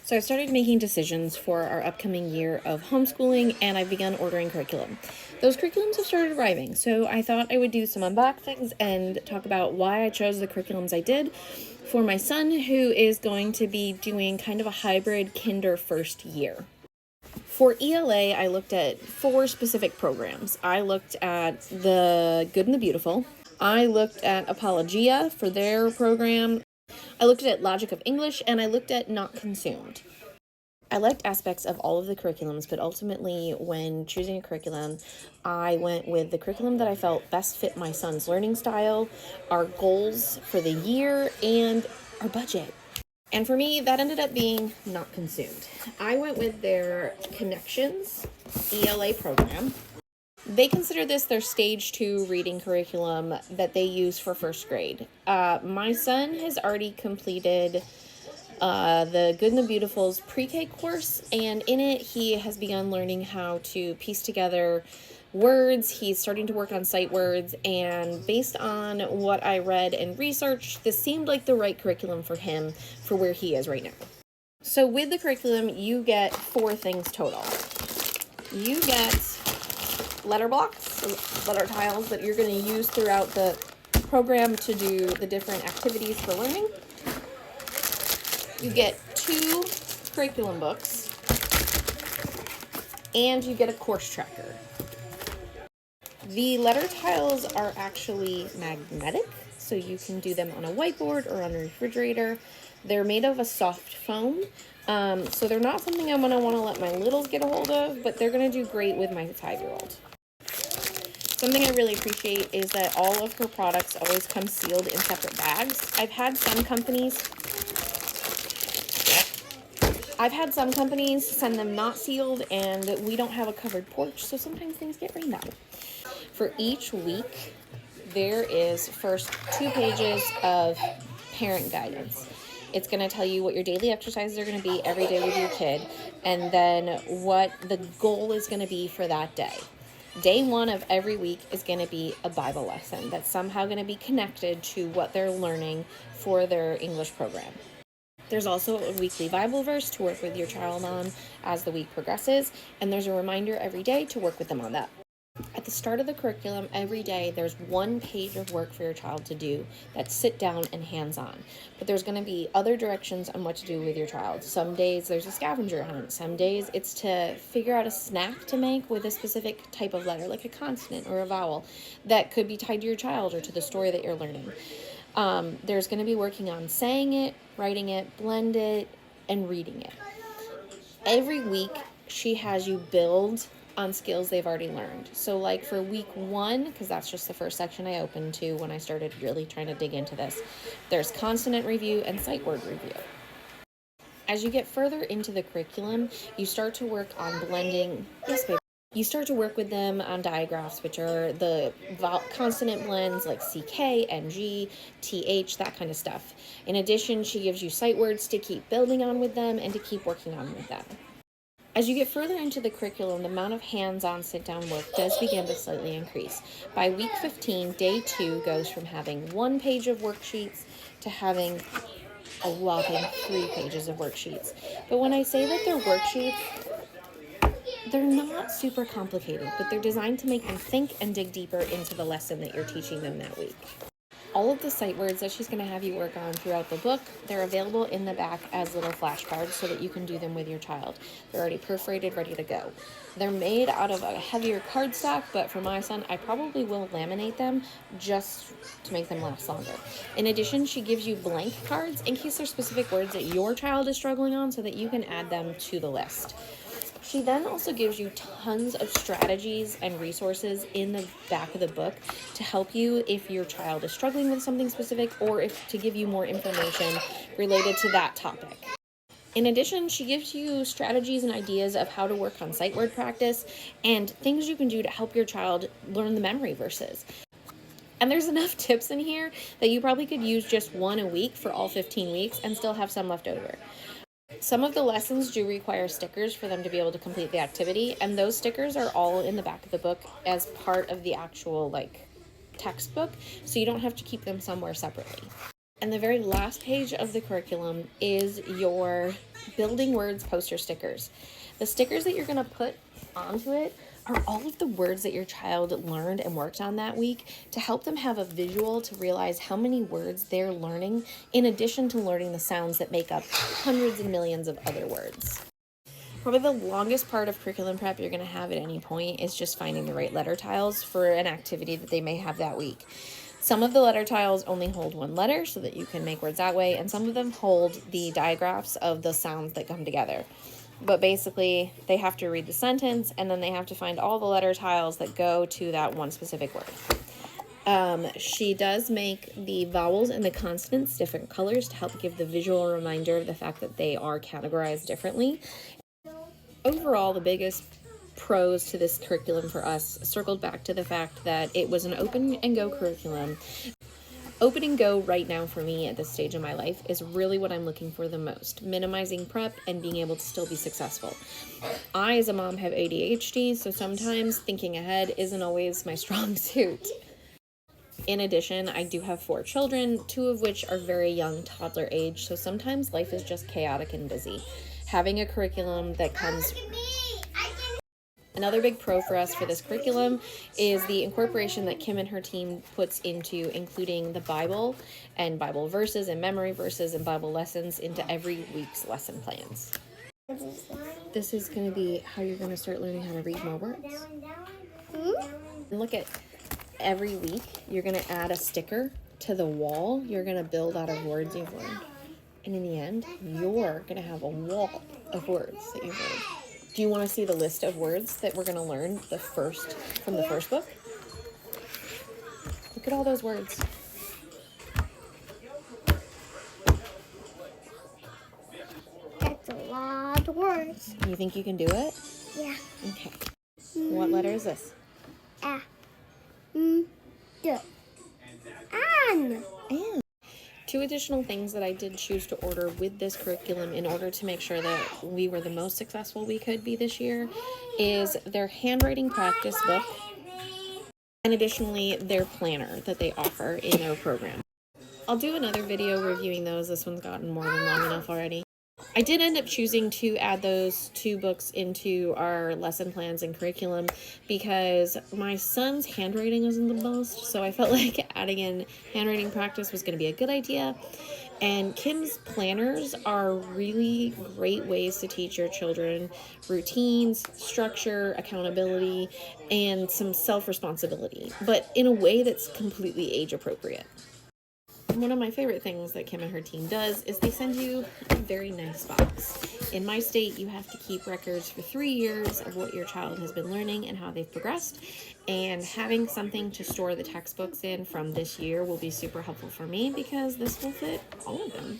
So I started making decisions for our upcoming year of homeschooling, and I've begun ordering curriculum. Those curriculums have started arriving, so I thought I would do some unboxings and talk about why I chose the curriculums I did for my son, who is going to be doing kind of a hybrid kinder first year. For ELA, I looked at 4 specific programs. I looked at the Good and the Beautiful. I looked at Apologia for their program. I looked at Logic of English, and I looked at Not Consumed. I liked aspects of all of the curriculums, but ultimately, when choosing a curriculum, I went with the curriculum that I felt best fit my son's learning style, our goals for the year, and our budget. And for me, that ended up being Not Consumed. I went with their Connections ELA program. They consider this their stage 2 reading curriculum that they use for first grade. My son has already completed the Good and the Beautiful's pre-K course, and in it he has begun learning how to piece together words. He's starting to work on sight words, and based on what I read and researched, this seemed like the right curriculum for him for where he is right now. So with the curriculum, you get 4 things total. You get letter blocks, letter tiles that you're going to use throughout the program to do the different activities for learning. You get 2 curriculum books, and you get a course tracker. The letter tiles are actually magnetic, so you can do them on a whiteboard or on a refrigerator. They're made of a soft foam, so they're not something I'm going to want to let my littles get a hold of, but they're going to do great with my 5-year-old. Something I really appreciate is that all of her products always come sealed in separate bags. I've had some companies send them not sealed, and we don't have a covered porch, so sometimes things get rained on. For each week, there is first 2 pages of parent guidance. It's going to tell you what your daily exercises are going to be every day with your kid, and then what the goal is going to be for that day. Day 1 of every week is going to be a Bible lesson that's somehow going to be connected to what they're learning for their English program. There's also a weekly Bible verse to work with your child on as the week progresses, and there's a reminder every day to work with them on that. At the start of the curriculum, every day there's 1 page of work for your child to do that's sit down and hands-on. But there's going to be other directions on what to do with your child. Some days there's a scavenger hunt. Some days it's to figure out a snack to make with a specific type of letter, like a consonant or a vowel, that could be tied to your child or to the story that you're learning. There's going to be working on saying it, writing it, blend it, and reading it. Every week, she has you build on skills they've already learned. So like for week 1, because that's just the first section I opened to when I started really trying to dig into this, there's consonant review and sight word review. As you get further into the curriculum, you start to work on blending. Yes, baby. You start to work with them on digraphs, which are the consonant blends like CK, NG, TH, that kind of stuff. In addition, she gives you sight words to keep building on with them and to keep working on with them. As you get further into the curriculum, the amount of hands-on sit-down work does begin to slightly increase. By week 15, day 2 goes from having 1 page of worksheets to having a whopping 3 pages of worksheets. But when I say that they're worksheets, they're not super complicated, but they're designed to make them think and dig deeper into the lesson that you're teaching them that week. All of the sight words that she's going to have you work on throughout the book, they're available in the back as little flashcards so that you can do them with your child. They're already perforated, ready to go. They're made out of a heavier cardstock, but for my son, I probably will laminate them just to make them last longer. In addition, she gives you blank cards in case there's specific words that your child is struggling on so that you can add them to the list. She then also gives you tons of strategies and resources in the back of the book to help you if your child is struggling with something specific or if to give you more information related to that topic. In addition, she gives you strategies and ideas of how to work on sight word practice and things you can do to help your child learn the memory verses. And there's enough tips in here that you probably could use just 1 a week for all 15 weeks and still have some left over. Some of the lessons do require stickers for them to be able to complete the activity, and those stickers are all in the back of the book as part of the actual textbook, so you don't have to keep them somewhere separately. And the very last page of the curriculum is your building words poster stickers. The stickers that you're going to put onto it are all of the words that your child learned and worked on that week to help them have a visual to realize how many words they're learning, in addition to learning the sounds that make up hundreds and millions of other words. Probably the longest part of curriculum prep you're going to have at any point is just finding the right letter tiles for an activity that they may have that week. Some of the letter tiles only hold one letter so that you can make words that way, and some of them hold the digraphs of the sounds that come together. But basically, they have to read the sentence, and then they have to find all the letter tiles that go to that one specific word. She does make the vowels and the consonants different colors to help give the visual reminder of the fact that they are categorized differently. Overall, the biggest pros to this curriculum for us circled back to the fact that it was an open and go curriculum. Open and go right now for me at this stage of my life is really what I'm looking for the most, minimizing prep and being able to still be successful. I, as a mom, have ADHD, so sometimes thinking ahead isn't always my strong suit. In addition, I do have 4 children, 2 of which are very young, toddler age, so sometimes life is just chaotic and busy. Having a curriculum that comes... Another big pro for us for this curriculum is the incorporation that Kim and her team puts into including the Bible and Bible verses and memory verses and Bible lessons into every week's lesson plans. This is going to be how you're going to start learning how to read more words. And look at every week, you're going to add a sticker to the wall you're going to build out of words you've learned. And in the end, you're going to have a wall of words that you've learned. Do you want to see the list of words that we're going to learn from the first book? Look at all those words. That's a lot of words. You think you can do it? Yeah. Okay. What letter is this? D. An. 2 additional things that I did choose to order with this curriculum in order to make sure that we were the most successful we could be this year is their handwriting practice book and additionally their planner that they offer in their program. I'll do another video reviewing those. This one's gotten more than long enough already. I did end up choosing to add those 2 books into our lesson plans and curriculum because my son's handwriting isn't the most, so I felt like adding in handwriting practice was going to be a good idea. And Kim's planners are really great ways to teach your children routines, structure, accountability, and some self-responsibility, but in a way that's completely age appropriate. One of my favorite things that Kim and her team does is they send you a very nice box. In my state, you have to keep records for 3 years of what your child has been learning and how they've progressed. And having something to store the textbooks in from this year will be super helpful for me because this will fit all of them.